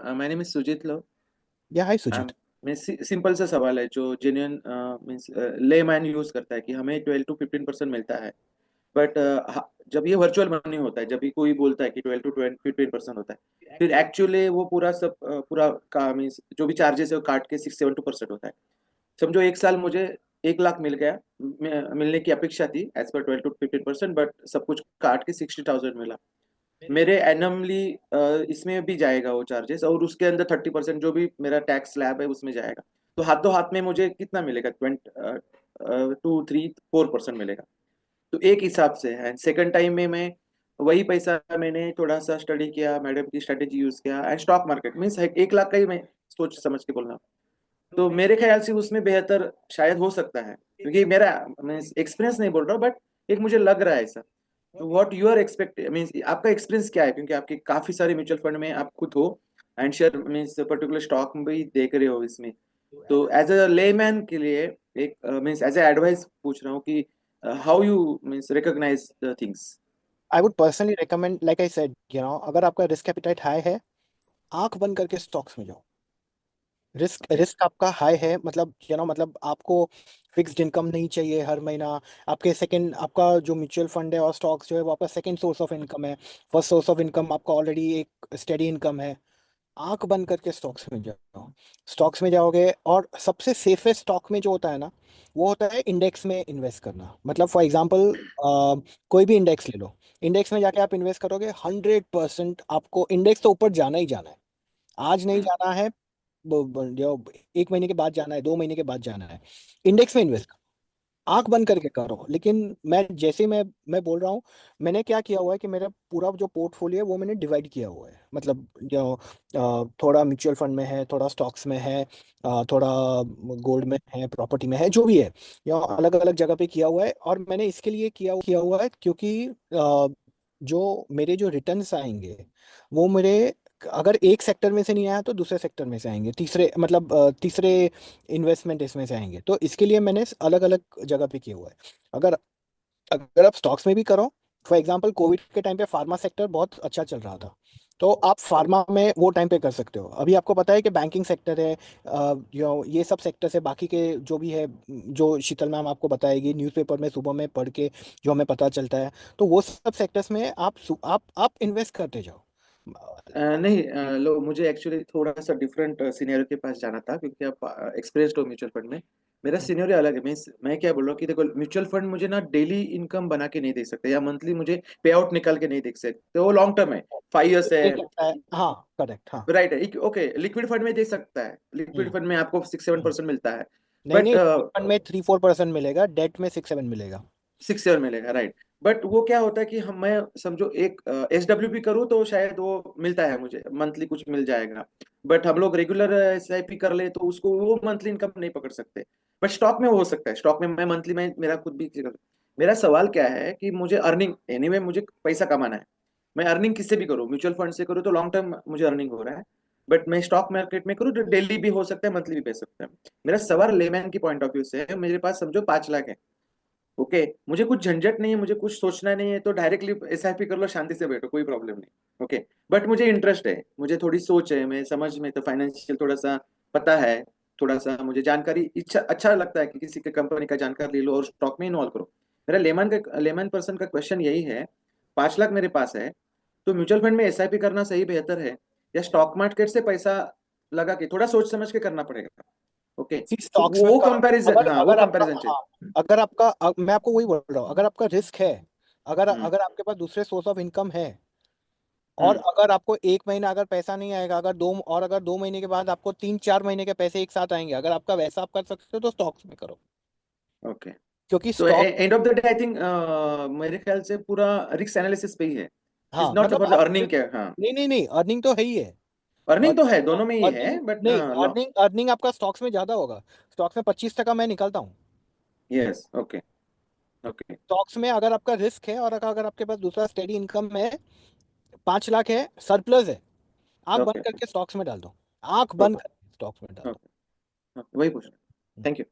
My name is Sujit लो। या हाय सुजीत। मैं simple सा सवाल है जो जेन्युइन मीन्स ले मैन यूज करता है कि हमें 12 to 15% मिलता है। बट जब ये वर्चुअल मनी होता है, जब भी कोई बोलता है कि 12 to 15% होता है, फिर एक्चुअली वो पूरा सब पूरा का मीन्स जो भी चार्जेस है वो काट के 6 7 2% होता है। समझो एक साल मुझे 1 लाख मिल गया, मिलने की अपेक्षा थी एज पर 12 to 15%, बट सब कुछ काट के 60,000 मिला। मेरे एनमली इसमें भी जाएगा वो चार्जेस, और उसके अंदर 30% जो भी मेरा टैक्स स्लैब है उसमें जाएगा। तो हाथों हाथ में मुझे कितना मिलेगा? 2 3 4% मिलेगा। तो एक हिसाब से है। सेकंड टाइम में मैं वही पैसा मैंने थोड़ा सा स्टडी किया, मैडम की स्ट्रेटेजी यूज किया, and stock market means 1 lakh का ही मैं सोच समझ के बोल रहा हूँ। तो मेरे ख्याल से उसमें बेहतर शायद हो सकता है, क्योंकि मेरा मैं एक्सपीरियंस नहीं बोल रहा हूँ, बट एक मुझे लग रहा है ऐसा। तो what you are expect means आपका एक्सपीरियंस क्या है, क्योंकि आपके काफी सारे म्यूचुअल फंड में आप खुद हो, and share means particular stock में भी देख रहे हो इसमें। तो एज अ लेमैन के लिए एक मीन्स एज ए एडवाइस पूछ रहा हूँ कि how you means recognise the things. I would personally recommend, like I said, अगर आपका रिस्क एपिटाइट हाई है, आंख बंद करके स्टॉक्स में जाओ। Risk okay. रिस्क आपका हाई है, मतलब मतलब आपको फिक्स्ड इनकम नहीं चाहिए हर महीना। आपके सेकंड, आपका जो म्यूचुअल फंड है और स्टॉक्स जो है वो आपका सेकंड सोर्स ऑफ इनकम है। फर्स्ट सोर्स ऑफ इनकम आपका ऑलरेडी एक स्टेडी इनकम है। आंख बंद करके स्टॉक्स में जाओ। स्टॉक्स में जाओगे और सबसे सेफेस्ट स्टॉक में जो होता है ना, वो होता है इंडेक्स में इन्वेस्ट करना। मतलब फॉर एग्जांपल, कोई भी इंडेक्स ले लो। इंडेक्स में जाके आप इन्वेस्ट करोगे, 100% आपको इंडेक्स तो ऊपर जाना ही जाना है। आज नहीं जाना है, जो 1 महीने के बाद जाना है, 2 महीने के बाद जाना है। इंडेक्स में इन्वेस्ट, आंख बंद करके करो। लेकिन मैं बोल रहा हूँ, मैंने क्या किया हुआ है कि मेरा पूरा जो पोर्टफोलियो है वो मैंने डिवाइड किया हुआ है। मतलब जो थोड़ा म्यूचुअल फंड में है, थोड़ा स्टॉक्स में है, थोड़ा गोल्ड में है, प्रॉपर्टी में है, जो भी है, या अलग अलग जगह पे किया हुआ है। और मैंने इसके लिए किया हुआ है क्योंकि जो मेरे जो रिटर्न्स आएंगे, वो मेरे, अगर एक सेक्टर में से नहीं आया तो दूसरे सेक्टर में से आएंगे, तीसरे मतलब तीसरे इन्वेस्टमेंट इसमें से आएंगे। तो इसके लिए मैंने अलग अलग जगह पे किया हुआ है। अगर अगर आप स्टॉक्स में भी करो, फॉर एग्जांपल कोविड के टाइम पे फार्मा सेक्टर बहुत अच्छा चल रहा था, तो आप फार्मा में वो टाइम पे कर सकते हो। अभी आपको पता है कि बैंकिंग सेक्टर है, जो ये सब सेक्टर से बाकी के जो भी है, जो शीतल मैम आपको बताएगी न्यूज़पेपर में सुबह में पढ़ के जो हमें पता चलता है, तो वो सब सेक्टर्स में आप इन्वेस्ट करते जाओ। नहीं, लो मुझे एक्चुअली थोड़ा सा डिफरेंट सीनियर के पास जाना था, क्योंकि आप एक्सपीरियंस्ड हो म्यूचुअल फंड में। मेरा सीनियर अलग है। मैं क्या बोल रहा हूँ कि देखो, म्यूचुअल फंड मुझे ना डेली इनकम बना के नहीं दे सकते, या मंथली मुझे पे आउट निकाल के नहीं दे सकते, तो वो लॉन्ग टर्म है, 5 इयर्स है। ये कहता है, हाँ करेक्ट, हाँ। राइट है, ओके। लिक्विड फंड में दे सकता है, लिक्विड हम्म, फंड में आपको 6 7% मिलता है। नहीं बट नहीं, फंड में 3-4% मिलेगा, डेट में 6-7 मिलेगा। 6 7 मिलेगा, राइट। बट वो क्या होता है कि हम मैं समझो एक SWP करूँ तो शायद वो मिलता है मुझे मंथली, कुछ मिल जाएगा। बट हम लोग रेगुलर SIP कर ले तो उसको वो मंथली इनकम नहीं पकड़ सकते। बट स्टॉक में वो हो सकता है, स्टॉक में मैं मंथली में मेरा खुद भी मेरा सवाल क्या है कि मुझे अर्निंग एनीवे मुझे पैसा कमाना है। मैं अर्निंग किससे भी करूँ, म्यूचुअल फंड से करूँ तो लॉन्ग टर्म मुझे अर्निंग हो रहा है। बट मैं स्टॉक मार्केट में करूँ तो डेली भी हो सकता है, मंथली भी पै सकता है। मेरा सवाल लेमैन की पॉइंट ऑफ व्यू से है। मेरे पास समझो 5 लाख है, ओके। मुझे कुछ झंझट नहीं है, मुझे कुछ सोचना नहीं है, तो डायरेक्टली SIP कर लो, शांति से बैठो, कोई प्रॉब्लम नहीं, ओके। बट मुझे इंटरेस्ट है, मुझे थोड़ी सोच है, मैं समझ में तो फाइनेंशियल थोड़ा सा पता है, थोड़ा सा मुझे जानकारी इच्छा अच्छा लगता है कि किसी के कंपनी का जानकारी ले लो और स्टॉक में इन्वॉल्व करो। मेरा लेमन पर्सन का क्वेश्चन यही है। 5 लाख मेरे पास है, तो म्यूचुअल फंड में SIP करना सही बेहतर है, या स्टॉक मार्केट से पैसा लगा के थोड़ा सोच समझ के करना पड़ेगा, ओके। सी तो स्टॉक्स में वो करो। कंपैरिजन, अगर हाँ वो अगर आपका, कंपैरिजन हाँ, चाहिए। अगर आपका मैं आपको वही बोल रहा हूँ, अगर आपका रिस्क है, अगर हम्म। अगर आपके पास दूसरे सोर्स ऑफ इनकम है, और हम्म। अगर आपको 1 महीना अगर पैसा नहीं आएगा, अगर 2 महीने के बाद आपको 3-4 महीने के पैसे एक साथ आएंगे, अगर आपका वैसा आप कर सकते हो तो स्टॉक्स में करो। ओके। क्योंकि तो stock, end of the day I think मेरे ख्याल से पूरा रिस्क एनालिसिस पे ही है। इज हाँ नॉट मतलब फॉर द आप, अर्निंग, क्या? हाँ, नहीं नहीं नहीं, अर्निंग तो है ही है। अर्निंग तो है, दोनों में ही है, अर्निंग बट नहीं, अर्निंग अर्निंग आपका स्टॉक्स में ज्यादा होगा। स्टॉक्स में 25% मैं निकालता हूँ। Yes, okay. ओके। स्टॉक्स में अगर आपका रिस्क है और अगर आपके पास दूसरा स्टेडी इनकम है, 5 लाख है, सरप्लस है, आंख बंद ओके। करके स्टॉक्स में डाल दो। आंख बंद ओके। करके स्टॉक्स में डाल दो। ओके। वही पूछना। हम्म। Thank you.